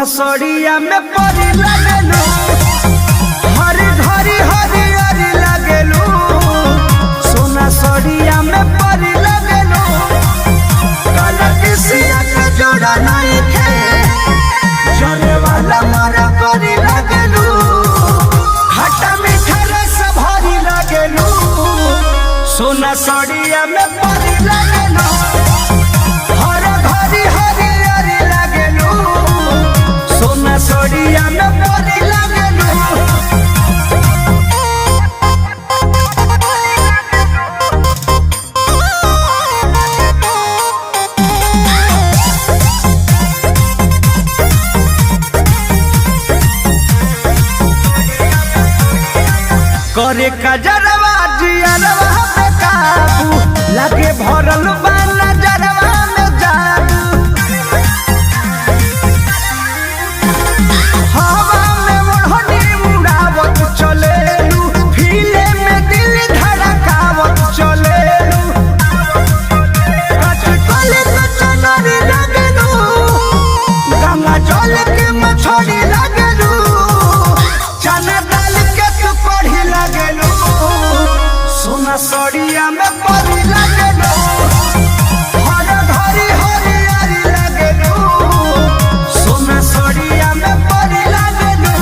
सड़िया में परी लगेलू हरी घरी हरी हरी लगेलू सोना सड़िया में परी लगेलू काला किसिया के जोड़ा नहीं थे जरे वाला मारा परी लगेलू खट्टा मीठा रस भरी लगेलू सोना सड़िया में परी लगेलू सड़िया में परी लगेलू करे कजरवा जियरवा पे काबू लगे भरल बा नजरवा में जादू हवा में मोहनी मुड़ावत चलेलू फीले में दिल धड़कावत चलेलू कचकले में चनरी लगेलू गंगा जल के मछली लगेलू चना दाल के तू कढ़ी लगेलू सोना सड़िया में परी लगेलू हर घरी हरी हरी लगेलू सोना सड़िया में परी लगेलू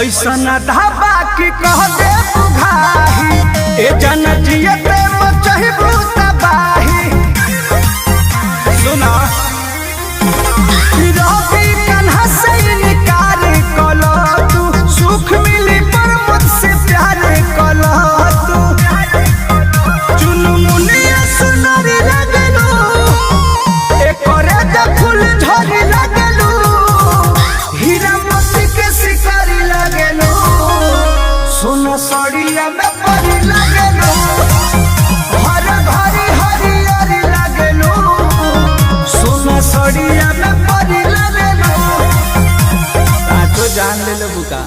ऐसा ढाबा की कह दे बुघाही ए जनजियते मचही भूतबाही सुना रवि कन्हा से निकार कलो तू सुख मिली पर मुझसे प्यार कलो तू चुनमुनिया सुनरी लगेलू एकरे द फूल झरी लगेलू हीरा मोती के शिकारी लगेलू सोना सड़िया में परी लगेलू हर घरी हरी हरी लगेलू सोना सड़िया में परी लगेलू तो जान ले लो बुका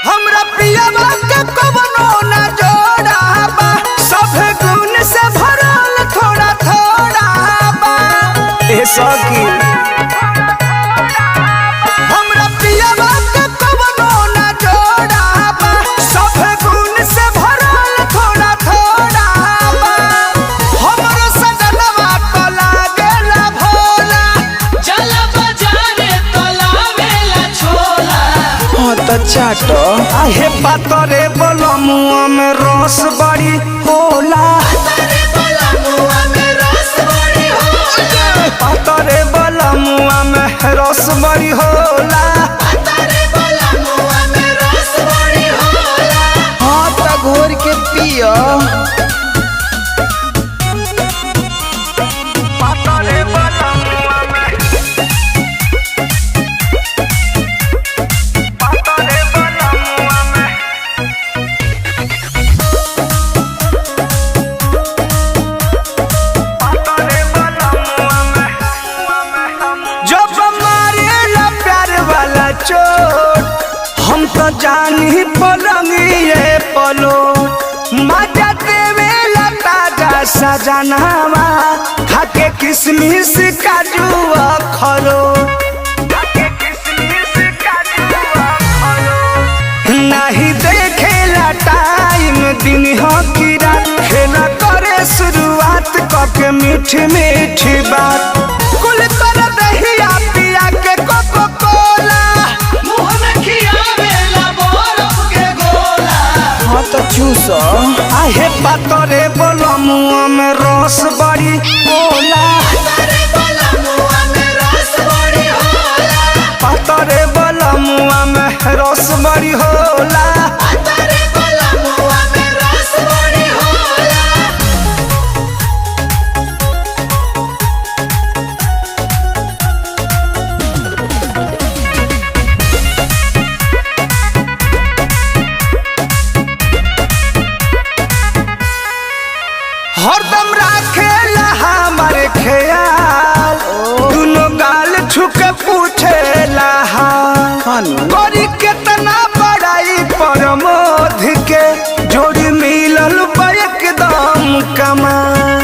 हमरा पियवा के कवनो ना जोड़ा बा सब गुण से भरल थोड़ा थोड़ा बा ए सखी हमरा पियवा के कवनो ना जोड़ा बा सब गुण से भरल थोड़ा थोड़ा बा हमरो सजनवा तो लागेला भोला चल बाजारे तो लावेला छोला त चाटो आहे पातरे बलमुआ में रस बड़ी होला तारे बोला मुआ में रस बड़ी होला पातरे बलमुआ में रस बड़ी होला तारे बोला मुआ में रस बड़ी होला हाँ त घोर के पियो पातरे बलमुआ में पातरे बलमुआ में पातरे बलमुआ में जब मारेला प्यार वाला चोट हम तो जानी पलंगिए पलो मजा देवेला ताजा सजनावा खाके किसमिस काजू खरो नहीं देखेला टाइम दिन हो की रात खेला करे शुरुआत कके मीठी मीठी बात कुल कर दहिया पिया के कोको कोला मुंह में खियावेला बरफ के गोला हाँ तो चूस आहे पातरे बलमुआ में रस बड़ी होला तारे बोला मुआ में रस बड़ी बलमुआ में रस बड़ी होला। पतरे बलमुआ में रस बड़ी होला। हरदम राखेला हमारे ख्याल, दुनो गाल छुके पूछेला हाल। करी केतना बड़ाई प्रमोद के, जोड़ी मिलल बा एकदम कमाल।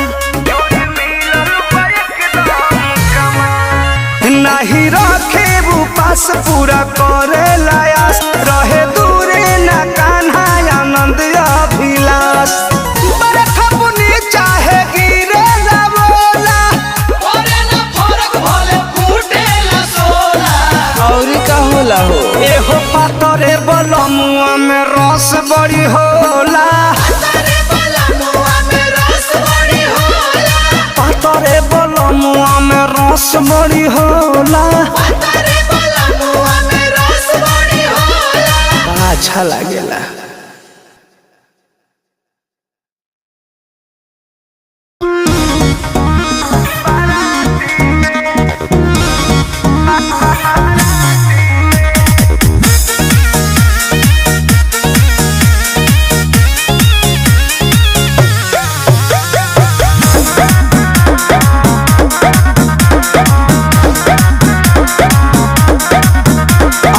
नहीं रखे उपास पूरा करे लायास, रहे दूरे ना कान्हा आनंद अभिलाष। बरखा बुनी चाहे गिरे ना बोला, ओरे ना फरक भले फूटेला सोला। औरी का होला हो एहो पातरे बलमुआ में रस बड़ी होला। पतरे बलमुआ में रस बड़ी होला। पातरे बलमुआ में रस बड़ी होला। पतरे बलमुआ में रस बड़ी होला। बड़ा अच्छा लागेला।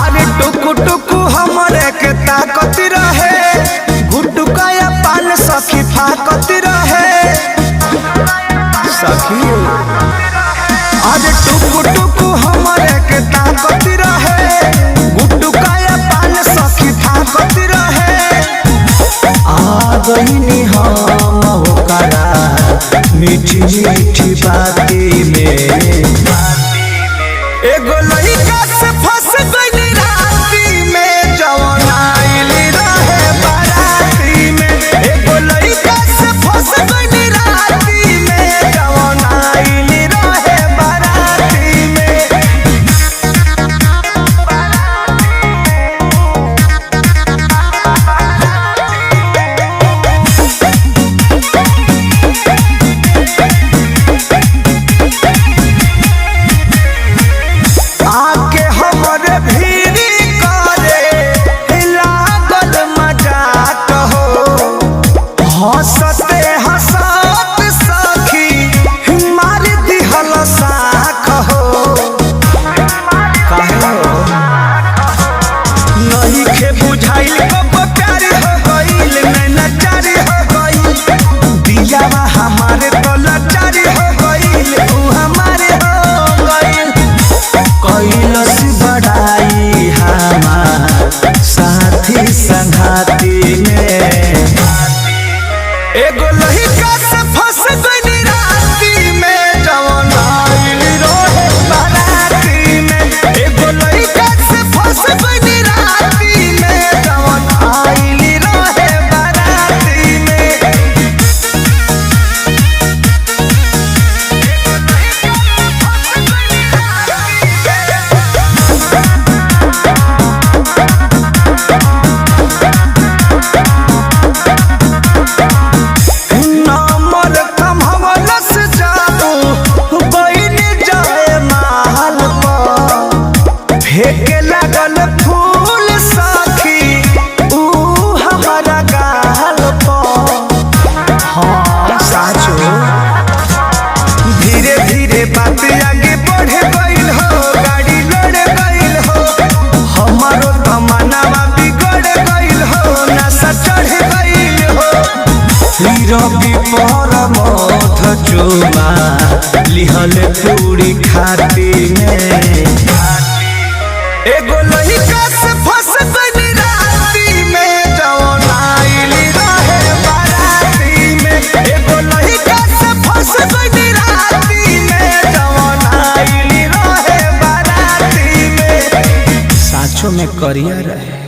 अरे टुकु टुकु हमरे के ताकत रहे, गुटुका या पान सखी फाकत रहे। सखी अरे टुकु टुकु हमरे के ताकत रहे, गुटुका या पान सखी फाकत रहे। आ गईनी हम होकरा मीठी मीठी बाती में, एगो लइका से फंस गइली राती में, जवन आइली रहे बाराती में। एगो लइका से फंस गइली राती में, जवन आइली रहे बाराती में। आके हमरे भीड़ी करे लागल मजाक हो, हंसते हंसत सखी मार दिहल साख हो। काहे हो नहीं खे बुझाइल कब प्यार हो गइल, नैना चारी हो गइल। दियावा हमारे तो लाचारी हो गइल, ऊ हमारे हो गइल। कैलस बड़ाई हमार साथी संघाती में, एगो लइका से फंस गइली राती में, जवन आइल रहे बाराती में। एगो लइका से फंस गइली राती में, जवन आइल रहे बाराती में। नामल कमहवलस जाऊ बइन जाए महल पर, फेंके लागल फूल सखी ऊ हमारा गाल पर। हाँ साचो धीरे धीरे बात आगे बढ़े गइल हो, गाड़ी लड़ गइल हो। हमारो तमन्नावा बिगड़ गइल हो, नशा चढ़ गइल हो। रवि पर मध चुमा लिहल पूरी खाती में, एगो लइका से फंस गइली राती में, जवन आइल रहे बाराती में। एगो लइका से फंस गइली राती में, जवन आइल रहे बाराती में। साचो में करिया रहे।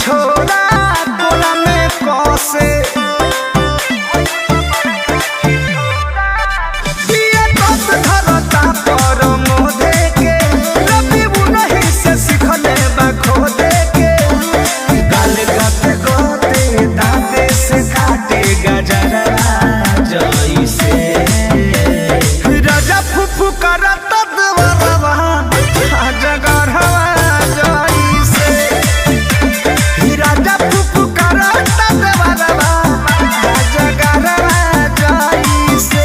छिछोरा गोला में कसे पिया तस धरता पर मोधे के रवि उनही से सिखले बा खोदे के गाल गते गोते दाते से काटे गजरा जइसे राजा फुफु करत दवरवा जगरवा जइसे राजा फुफु करत दवरवा जगरवा जइसे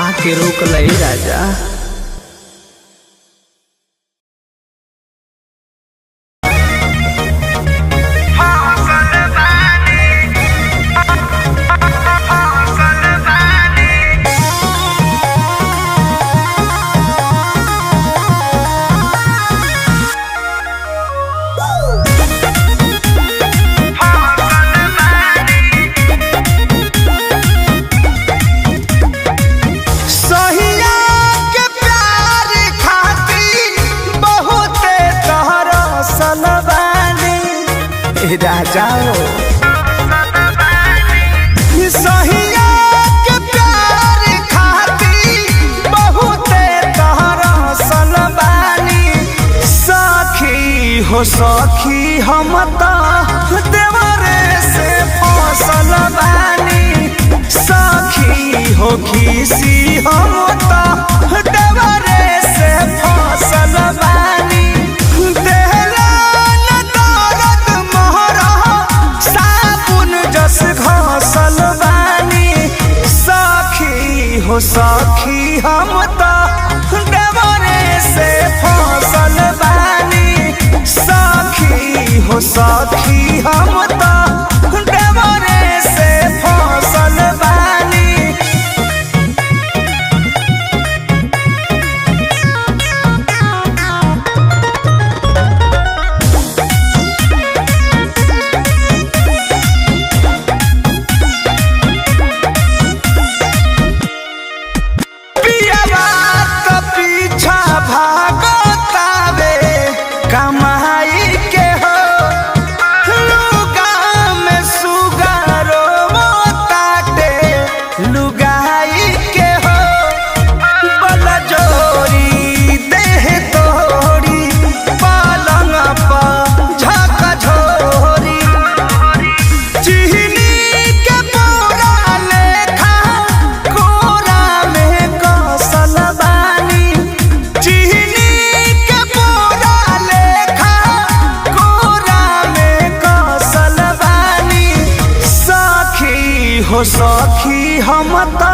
आके रोक ले राजा। सहिया के प्यार खातिर बहुते तरसल बानी राजा हो सहिया के प्यार खातिर बहुते तरसल बानी सखी हो सखी हम त देवरे से फसल बानी सखी हो खीसी हम त देवरे से फसल बानी देहला न दर्द मोहरा साबुन जस घसल बानी सखी हो सखी हम त देवरे से फसल बानी सखी हो सखी हम त देवरे से फसल बानी। पियवा त पीछा भागतावे कमाई के हो लुगा में सुगारो ताटे लुगाई के हो बल जोरी देह तोड़ी पलंग पर झक झोरी चिहनी के पूरा लेखा कोरा में कसल बानी चिहनी के पूरा लेखा कोरा में कसल बानी सखी हो सखी हम त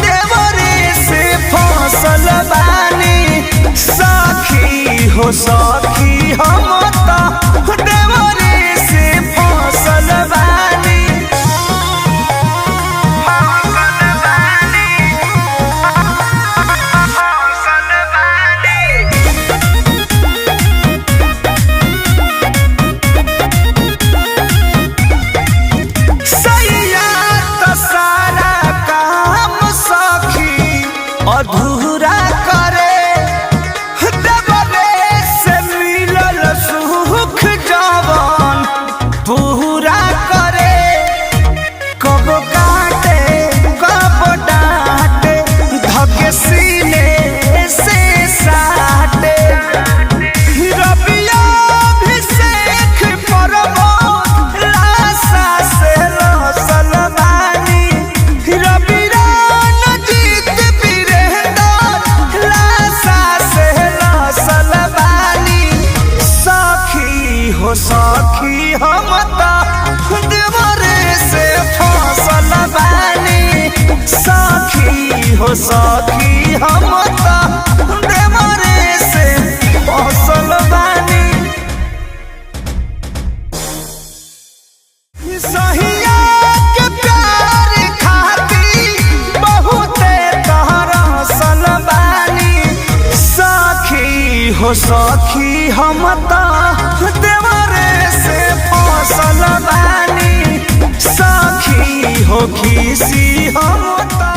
देवरे से फसल बानी सखी हो सखी हम त देवरे से फसल बानी। सैया त सारा काम सखी अधूरा करे देवरे से मिलल सुख जवन पूरा करे कब काटे कब डांटे धके सीने से साटे रबिया अभिषेक परबो लाशा से लसल बानी रबिया नजीत वीरेंद्र लाशा से लसल बानी सखी हो सखी हम त देवरे से फसल बानी सखी हो सखी हम त देवरे से फसल बानी। सहिया के प्यार खातिर बहुते तरसल बानी सखी हो सखी हम त देवरे से फसल बानी सखी हो खीसी हम त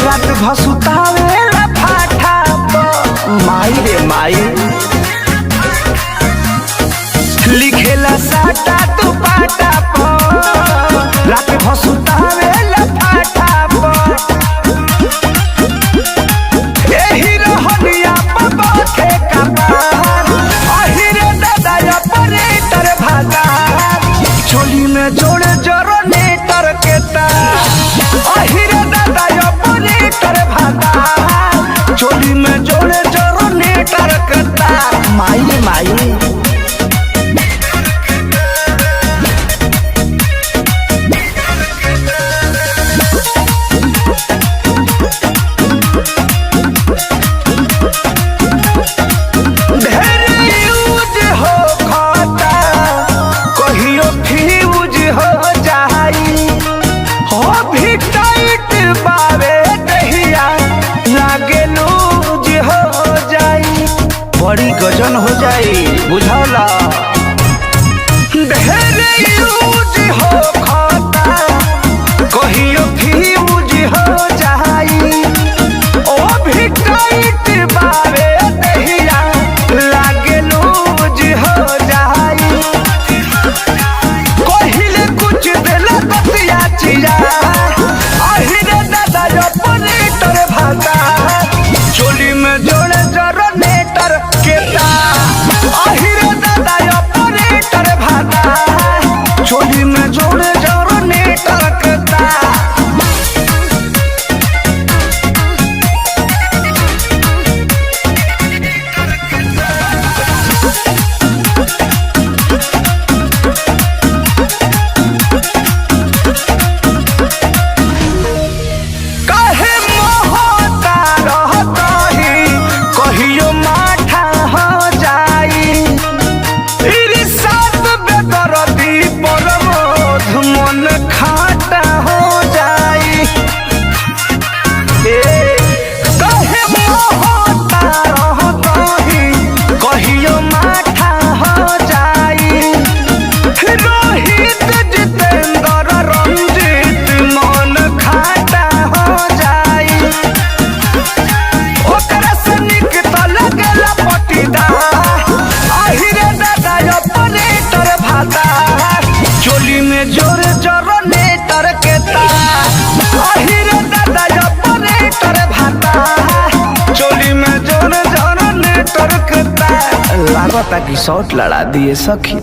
रात भसुतावे फाटा माई रे माई लिखेला साटा तू पाटा रात भसुतावे फाटा एही रहनिया पबखे कपार अहिरे दादा ऑपरेटर भागा चोली में जोड़े जरो नेटर के तार अहिरे दादा ऑपरेटर भागा चोली में जोड़े जरो नेटर के तार माई रे माई बड़ी गजन हो जाई बुझौला ढेर यूज हो खाता कहियो फ्यूज हो जाई ओ भी टाइट बावे दहिया लागे लूज हो जाई कहिले कुछ देला बतिया चिया अहिरे दादा ऑपरेटर भागा चोली में जोड़े जरो नेटर अहिरे दादा ऑपरेटर भागा चोली में जोड़े जरो नेटर के काहे मोहता रहतही कहियो माठा हो जाई इरी साथ बेदरदी परमोध मन खाटा हो जाई काहे मोहता रहतही कहियो माठा हो जाई रोहित जितेंद्र रंजीत मन खाटा हो जाई ओकरा से निक त लगेला पटीदार अहिरे दादा ऑपरेटर भागा चोली में जोर जरो नेटर के तार अहिरे दादा ऑपरेटर भागा चोली में जोर जरो नेटर के तार लागता कि शॉट लड़ा दिए सखी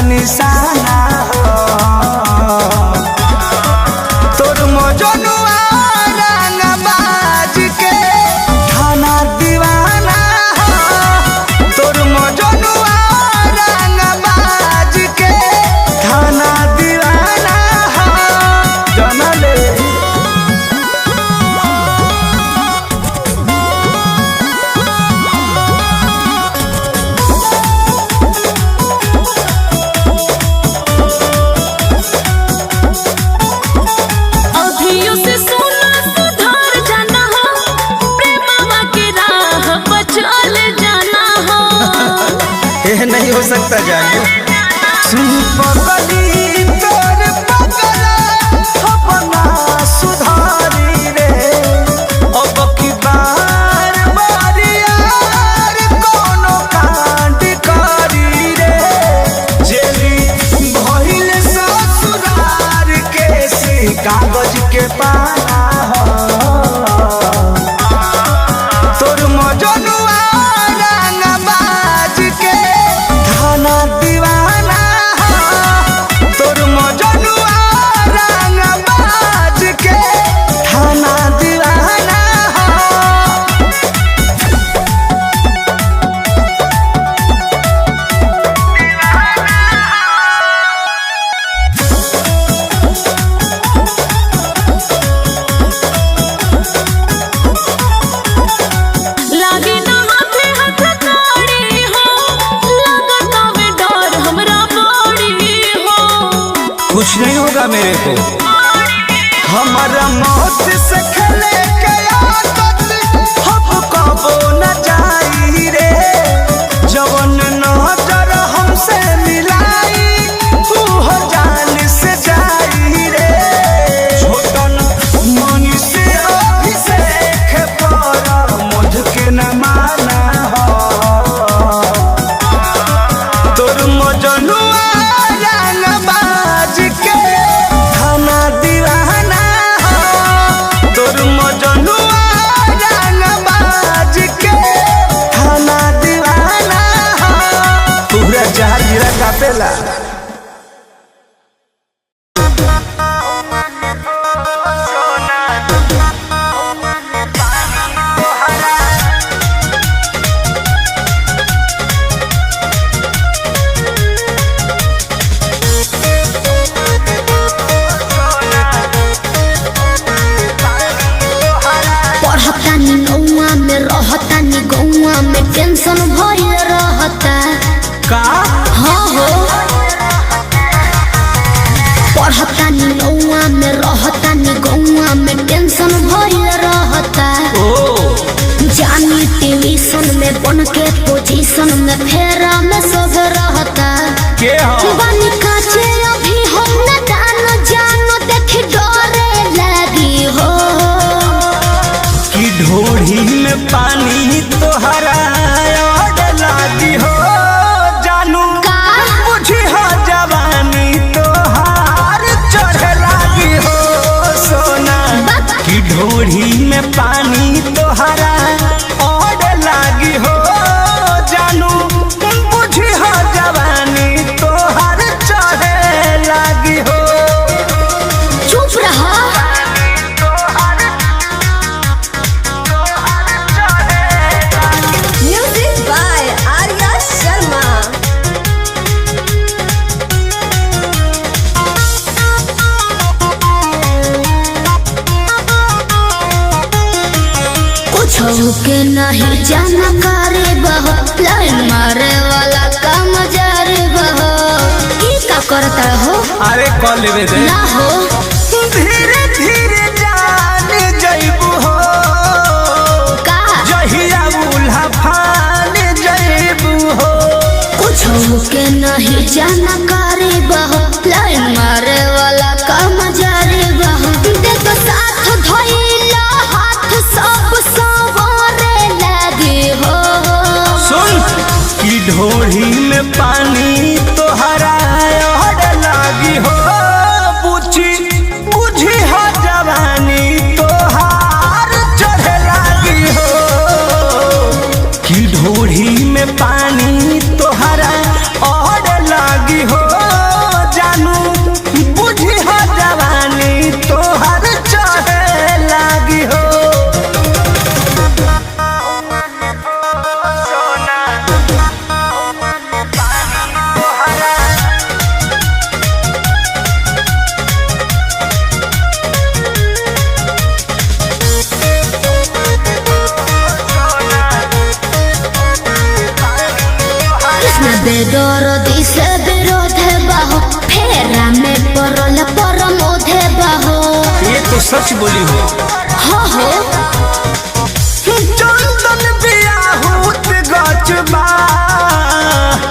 निशाना तोर मजनुआ रंगबाज के थाना दीवाना तोर मजनुआ रंगबाज के थाना दीवाना जनले नहीं हो सकता जाने सुन पगली तोर पगला अपना सुधारी रे अब की बार बारी यार कोनो कांड करी रे जेली भइल ससुरार के से कागज के पाना तोर मजनुआ रंगबाज के मेरे को। हमारा मौत से खेले के आदत हम कबो न जाई रे। जवन नजर हमसे मिलाई तू हो जान से जाई रे। छोटन मनी से अभिषेक पर मुझ के न माना हो। तोर मजनुआ रंगबाज के थाना दीवाना हो। तोर मजनुआ रंगबाज के थाना दीवाना हो। पूरा जहाजीरा का पेला। पढ़तानी नौआ में रहतानी गौआ में टेंशन भइल रहता। का हाँ हो पढ़तानी नौआ में रहतानी गौआ में टेंशन भइल रहता। जानी ट्यूशन में बन के पोजीशन में फेरा में सब रहता। के हो बनी काचे अभी हम न जानो देखी डरे लगी हो। कि ढोढ़ी में पानी तोहरा ओढ़ लागी हो। जानू का बुझी हो जवानी तोहार चढ़ लागी हो सोना। कि ढोढ़ी में पानी तोहरा ओढ़ लागी हो। जानू बुझी हो जवानी तोहार चढ़ लागी हो। चुप रहा। Music by Arya Sharma. कुछ के नहीं जानकारी बहो लाइन मारे वाला काम जारी बहो। की का करता हो अरे कॉल लेवे दे। ना हो धीरे धीरे जान जइबू हो। का जहिया उल्हा फान जइबू हो। कुछ के नहीं जानकारी बहो लाइन मारे वाला काम जारी बहो। देखो साथ धइला हाथ सब सवारे लगी हो। सुन कि ढोढ़ी में पानी तोहरा ओढ़ लागी हो। बुझी हो जवानी तोहार चढ़ लागी हो। कि ढोढ़ी में पानी तोहरा ओढ़ लागी हो। जानू बुझी हो जवानी तोहार चढ़ लागी हो। कृष्ण बेदरदी से विरोध बहो फेरा में परल परमोध बहो। ये तो सच बोली हो। हो चंदन बियाहूत गचबा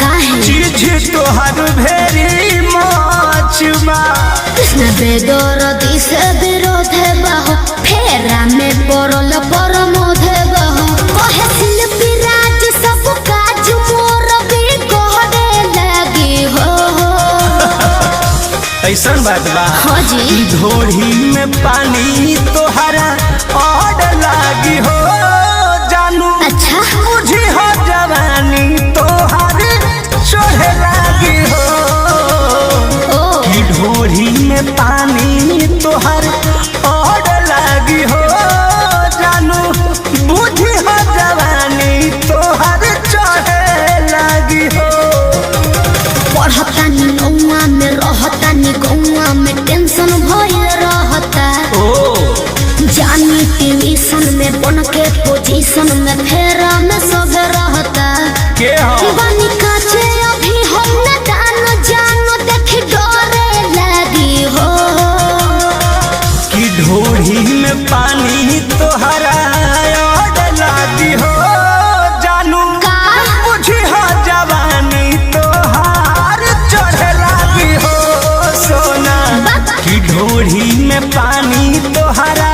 काहे चीज तोहर भेरी मचबा। कृष्ण बेदरदी से विरोध बहो फेरा में परल परमोध बहो। कहे शिल्पी राज सब काज मोर भी कहने लगी हो। ऐसन बात बा। हाँ जी ढोढ़ी में पानी तोहरा ओढ़ लागी हो। जानू अच्छा बुझी हो जवानी तोहर चढ़ लागी हो। ओ कि ढोढ़ी में पानी तोहर ओढ़ लागी हो। जानू बुझी हो जवानी तोहर चढ़ लागी हो। पढ़तानी नौआ में रहतानी गौआ में टेंशन भइल रहता। जानी ट्यूशन में बन के ढूढ़ी में पानी तोहरा